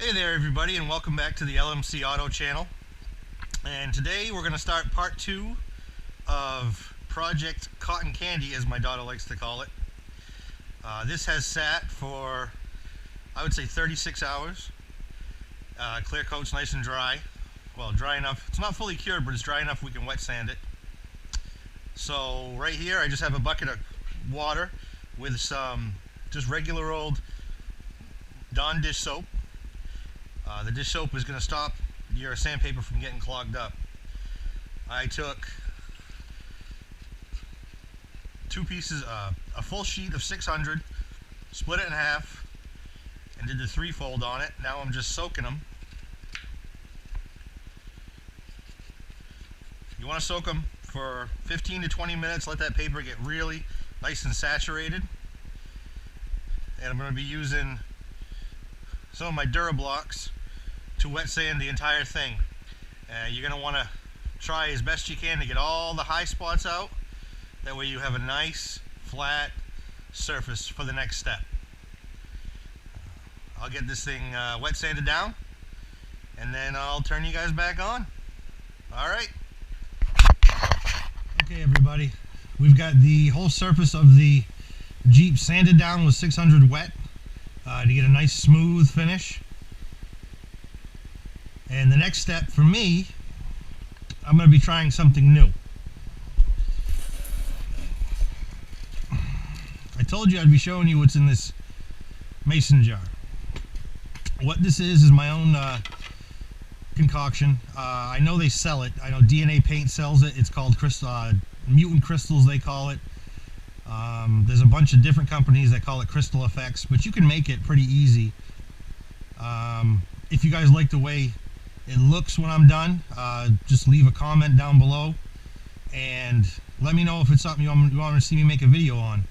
Hey there everybody, and welcome back to the LMC Auto channel. And today we're going to start part 2 of Project Cotton Candy, as my daughter likes to call it. This has sat for, I would say, 36 hours. Clear coat's nice and dry. Well, dry enough. It's not fully cured, but it's dry enough we can wet sand it. So right here I just have a bucket of water with some just regular old Dawn dish soap. The dish soap is going to stop your sandpaper from getting clogged up. I took two pieces, a full sheet of 600, split it in half, and did the 3-fold on it. Now I'm just soaking them. You want to soak them for 15 to 20 minutes, let that paper get really nice and saturated. And I'm going to be using some of my Durablocks to wet sand the entire thing. You're going to want to try as best you can to get all the high spots out. That way you have a nice flat surface for the next step. I'll get this thing wet sanded down, and then I'll turn you guys back on. Alright. Okay everybody, we've got the whole surface of the Jeep sanded down with 600 wet to get a nice smooth finish. And the next step for me, I'm going to be trying something new. I told you I'd be showing you what's in this mason jar. What this is my own concoction. I know they sell it. I know DNA Paint sells it. It's called Mutant Crystals, they call it. There's a bunch of different companies that call it Crystal Effects, but you can make it pretty easy. If you guys like the way it looks when I'm done, just leave a comment down below and let me know if it's something you want to see me make a video on.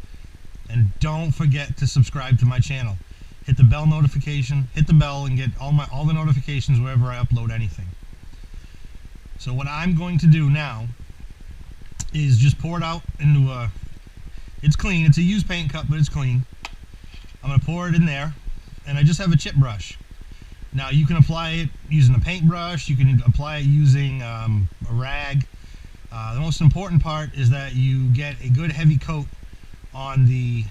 And don't forget to subscribe to my channel. Hit the bell notification, hit the bell, and get all the notifications wherever I upload anything. So what I'm going to do now is just pour it out into a, it's clean, it's a used paint cup, but it's clean. I'm going to pour it in there, and I just have a chip brush. Now you can apply it using a paintbrush, you can apply it using a rag. The most important part is that you get a good heavy coat on the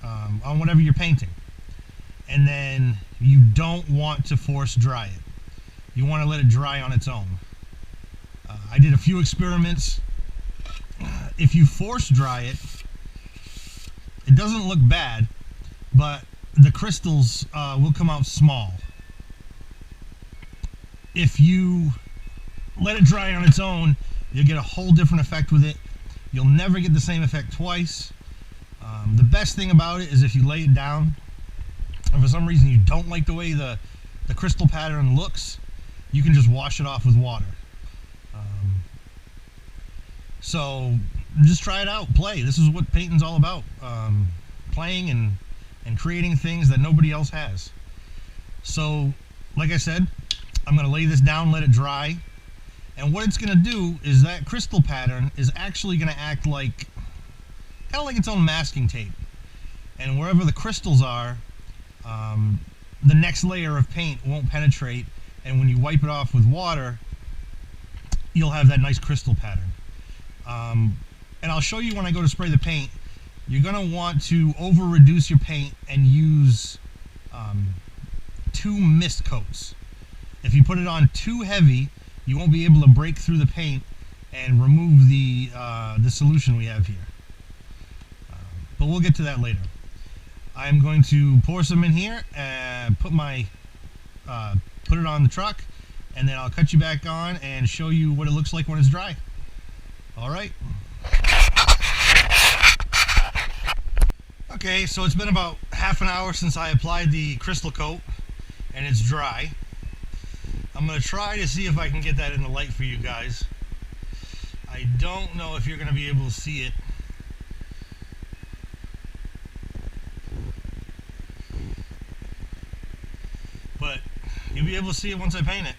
on whatever you're painting, and then you don't want to force dry it. You want to let it dry on its own. I did a few experiments. If you force dry it, it doesn't look bad, but the crystals will come out small. If you let it dry on its own, you'll get a whole different effect with it. You'll never get the same effect twice. The best thing about it is if you lay it down, and for some reason you don't like the way the crystal pattern looks, you can just wash it off with water. So just try it out, play. This is what painting's all about. Playing and creating things that nobody else has. So, like I said, I'm going to lay this down, let it dry. And what it's going to do is that crystal pattern is actually going to act like, kind of like its own masking tape. And wherever the crystals are, the next layer of paint won't penetrate. And when you wipe it off with water, you'll have that nice crystal pattern. And I'll show you when I go to spray the paint. You're going to want to over-reduce your paint and use 2 mist coats. If you put it on too heavy, you won't be able to break through the paint and remove the solution we have here. But we'll get to that later. I'm going to pour some in here and put it on the truck, and then I'll cut you back on and show you what it looks like when it's dry. All right. Okay, so it's been about half an hour since I applied the crystal coat, and it's dry. I'm going to try to see if I can get that in the light for you guys. I don't know if you're going to be able to see it. But you'll be able to see it once I paint it.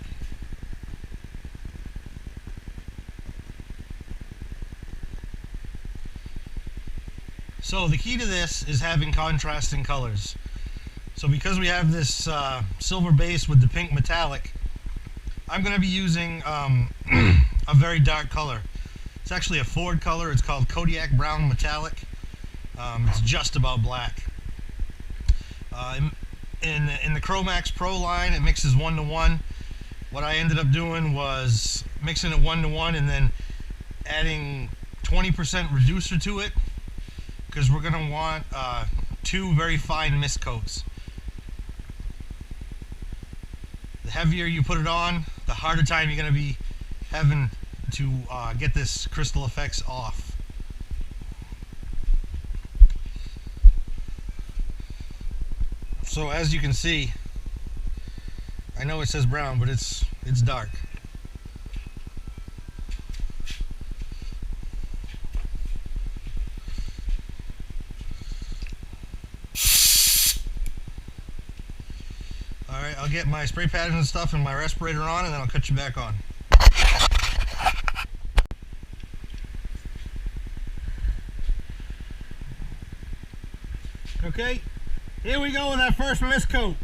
So the key to this is having contrasting colors. So because we have this silver base with the pink metallic, I'm going to be using a very dark color. It's actually a Ford color. It's called Kodiak Brown Metallic. It's just about black. In the Chromax Pro line, it mixes 1:1. What I ended up doing was mixing it 1:1 and then adding 20% reducer to it, because we're going to want 2 very fine mist coats. The heavier you put it on, the harder time you're going to be having to get this crystal effects off. So as you can see, I know it says brown, but it's dark. Alright, I'll get my spray pattern and stuff and my respirator on, and then I'll cut you back on. Okay, here we go with that first mist coat.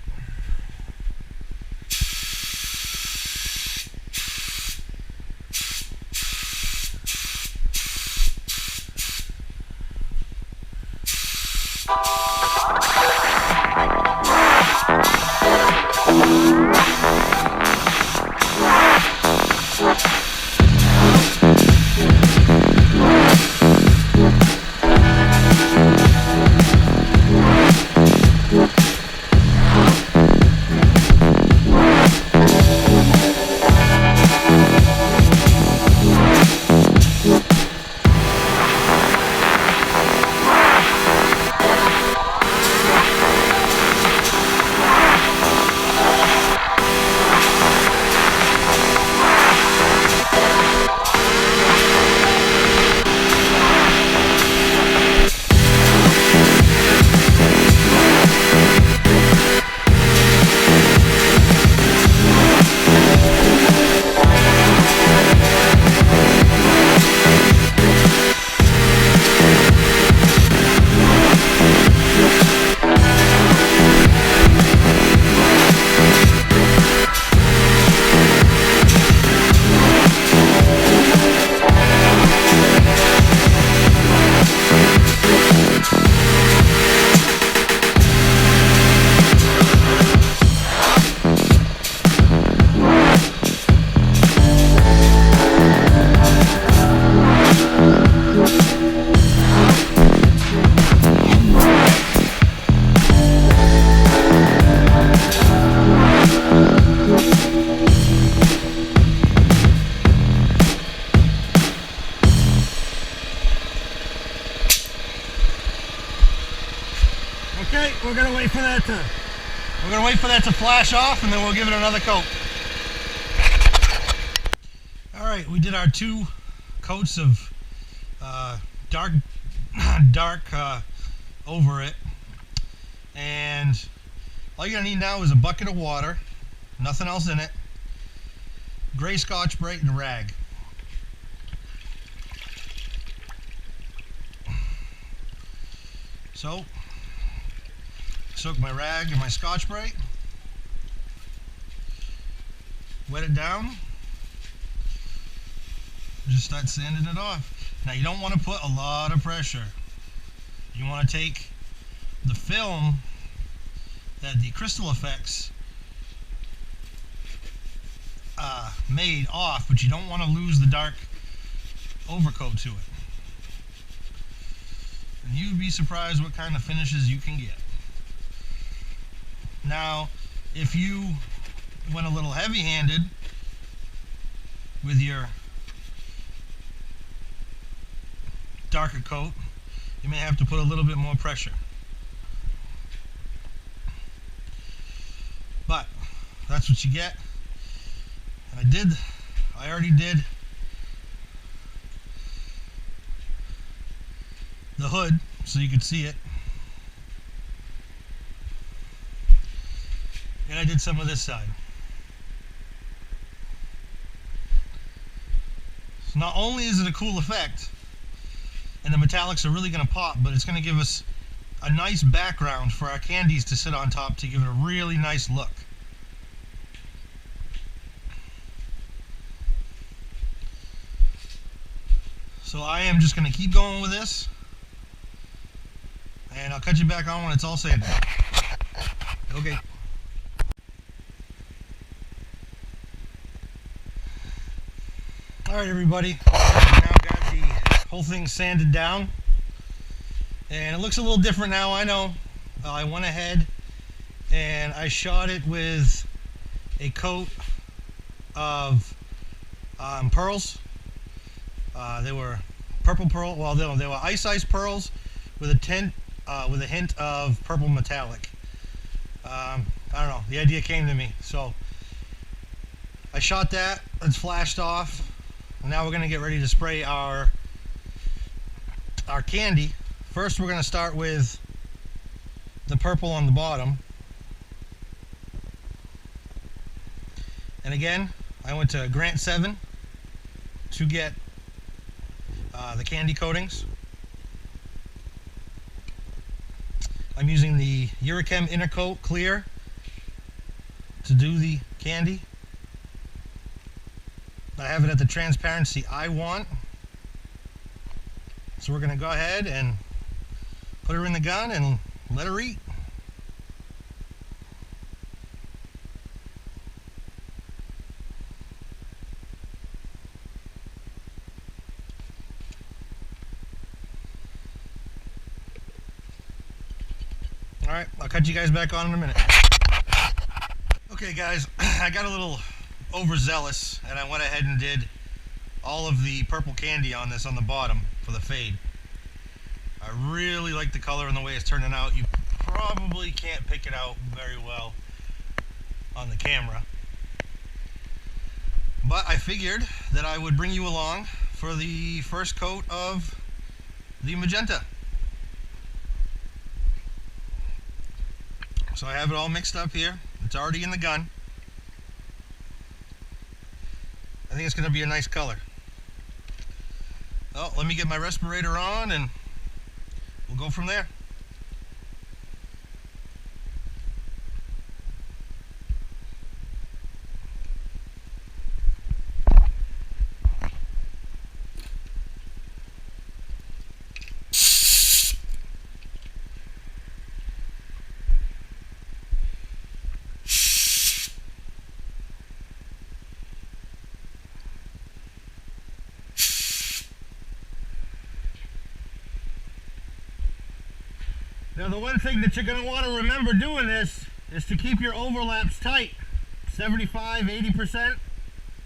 Okay, we're gonna wait for that to flash off, and then we'll give it another coat. All right, we did our 2 coats of dark over it, and all you're gonna need now is a bucket of water, nothing else in it, gray Scotch-Brite, and a rag. So, soak my rag and my Scotch-Brite, wet it down, just start sanding it off. Now you don't want to put a lot of pressure. You want to take the film that the crystal effects made off, but you don't want to lose the dark overcoat to it. And you'd be surprised what kind of finishes you can get. Now, if you went a little heavy-handed with your darker coat, you may have to put a little bit more pressure. But that's what you get. And I already did the hood so you could see it. And I did some of this side. So not only is it a cool effect, and the metallics are really going to pop, but it's going to give us a nice background for our candies to sit on top to give it a really nice look. So I am just going to keep going with this, and I'll cut you back on when it's all sanded. Okay. Alright everybody, I've now got the whole thing sanded down, and it looks a little different now, I know. I went ahead and I shot it with a coat of pearls. They were purple pearl, well they were ice pearls with a hint of purple metallic. I don't know, the idea came to me, so I shot that, it's flashed off. Now we're going to get ready to spray our candy. First we're going to start with the purple on the bottom. And again, I went to Grant 7 to get the candy coatings. I'm using the Urichem Inner Coat Clear to do the candy. I have it at the transparency I want. So we're going to go ahead and put her in the gun and let her eat. Alright, I'll cut you guys back on in a minute. Okay guys, I got a little overzealous and I went ahead and did all of the purple candy on this on the bottom for the fade. I really like the color and the way it's turning out. You probably can't pick it out very well on the camera, but I figured that I would bring you along for the first coat of the magenta. So I have it all mixed up here. It's already in the gun. I think it's going to be a nice color. Well, let me get my respirator on and we'll go from there. Now the one thing that you're going to want to remember doing this is to keep your overlaps tight, 75–80%.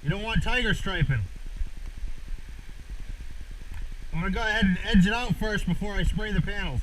You don't want tiger striping. I'm going to go ahead and edge it out first before I spray the panels.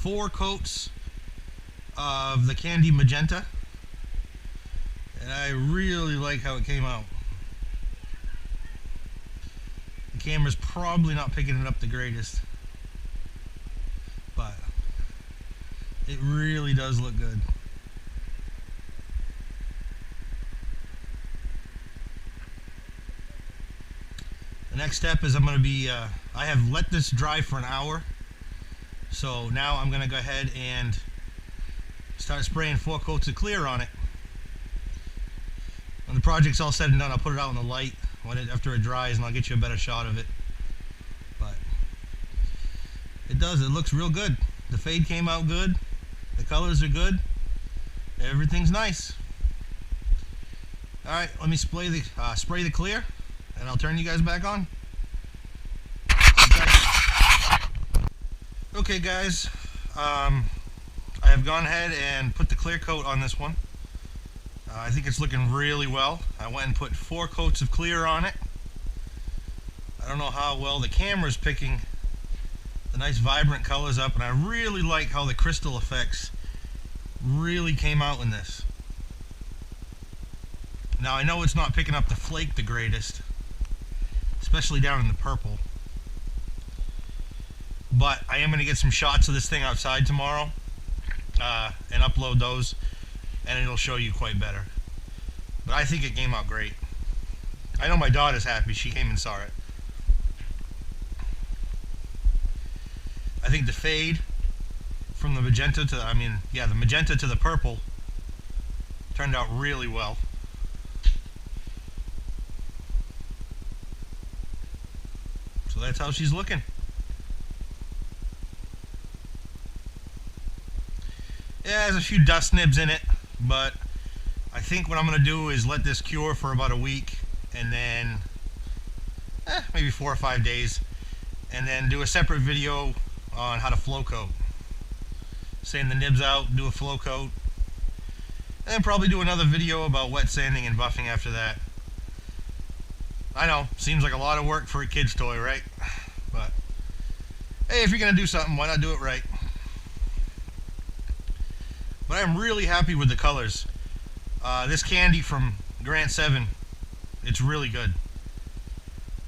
4 coats of the candy magenta, and I really like how it came out. The camera's probably not picking it up the greatest, but it really does look good. The next step is I'm going to be, I have let this dry for an hour, so now I'm going to go ahead and start spraying 4 coats of clear on it. When the project's all said and done, I'll put it out in the light after it dries, and I'll get you a better shot of it. But it looks real good. The fade came out good, the colors are good, everything's nice. Alright, let me spray the clear, and I'll turn you guys back on. Okay guys, I have gone ahead and put the clear coat on this one. I think it's looking really well. I went and put 4 coats of clear on it. I don't know how well the camera's picking the nice vibrant colors up, and I really like how the crystal effects really came out in this. Now I know it's not picking up the flake the greatest, especially down in the purple, but I am going to get some shots of this thing outside tomorrow and upload those, and it'll show you quite better. But I think it came out great. I know my daughter's happy. She came and saw it. I think the fade from the magenta to, the magenta to the purple turned out really well. So that's how she's looking. Yeah, there's a few dust nibs in it, but I think what I'm going to do is let this cure for about a week, and then maybe 4 or 5 days, and then do a separate video on how to flow coat. Sand the nibs out, do a flow coat, and then probably do another video about wet sanding and buffing after that. I know, seems like a lot of work for a kid's toy, right? But hey, if you're going to do something, why not do it right? But I'm really happy with the colors. This candy from Grant 7, it's really good.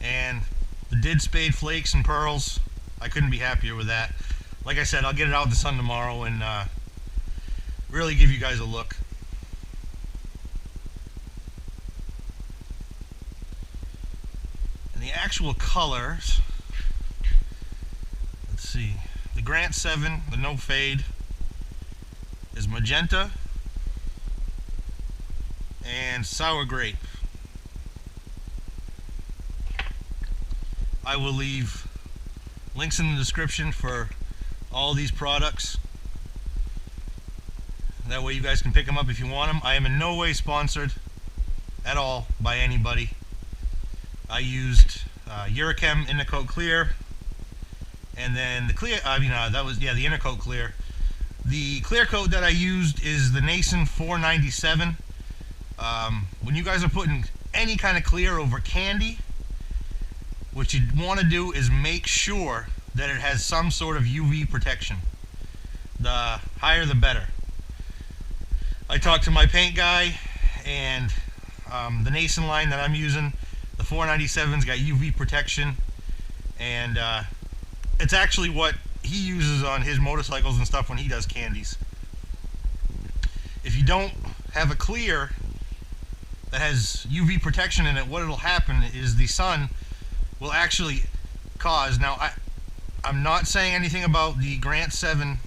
And the didspade flakes and pearls, I couldn't be happier with that. Like I said, I'll get it out in the sun tomorrow and really give you guys a look. And the actual colors, let's see, the Grant 7, the no fade, is magenta and sour grape. I will leave links in the description for all these products. That way you guys can pick them up if you want them. I am in no way sponsored at all by anybody. I used Urichem Intercoat Clear, and then the clear, the Intercoat Clear. The clear coat that I used is the Nason 497. When you guys are putting any kind of clear over candy, what you want to do is make sure that it has some sort of UV protection. The higher the better. I talked to my paint guy, and the Nason line that I'm using, the 497's got UV protection, and it's actually what he uses on his motorcycles and stuff when he does candies. If you don't have a clear that has UV protection in it, what will happen is the sun will actually cause, now I'm not saying anything about the Grant 7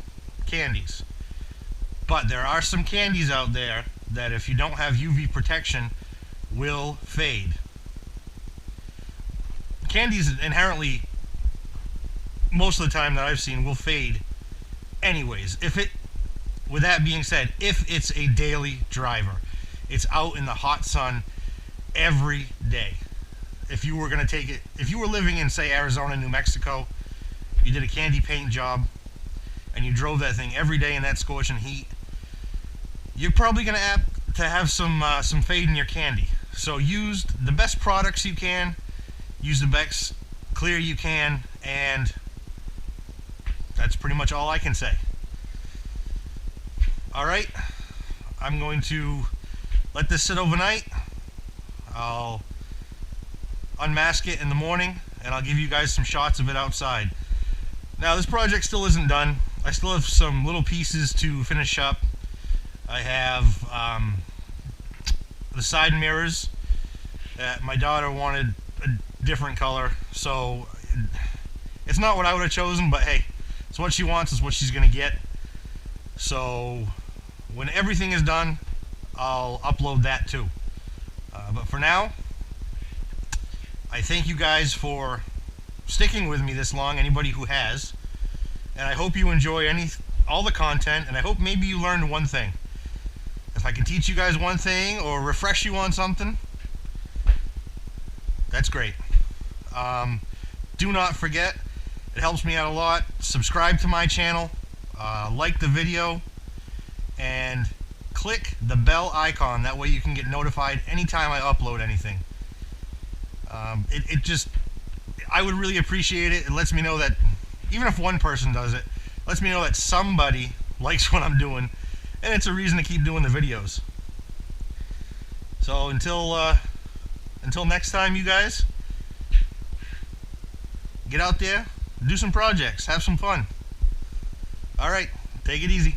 candies, but there are some candies out there that if you don't have UV protection will fade. Candies inherently, most of the time that I've seen, will fade anyways. With that being said, if it's a daily driver, it's out in the hot sun every day. If you were going to take it, if you were living in, say, Arizona, New Mexico, you did a candy paint job, and you drove that thing every day in that scorching heat, you're probably going to have some fade in your candy. So use the best products you can, use the best clear you can, and that's pretty much all I can say. Alright, I'm going to let this sit overnight. I'll unmask it in the morning and I'll give you guys some shots of it outside. Now this project still isn't done. I still have some little pieces to finish up. I have the side mirrors that my daughter wanted a different color, so it's not what I would have chosen, but hey, it's what she wants, is what she's gonna get. So when everything is done, I'll upload that too. But for now, I thank you guys for sticking with me this long, anybody who has, and I hope you enjoy all the content, and I hope maybe you learned one thing. If I can teach you guys one thing or refresh you on something, that's great. Do not forget, it helps me out a lot, subscribe to my channel, like the video, and click the bell icon. That way you can get notified anytime I upload anything. I would really appreciate it. It lets me know that, even if one person does it, lets me know that somebody likes what I'm doing, and it's a reason to keep doing the videos. So until next time, you guys, get out there, do some projects, have some fun. Alright, take it easy.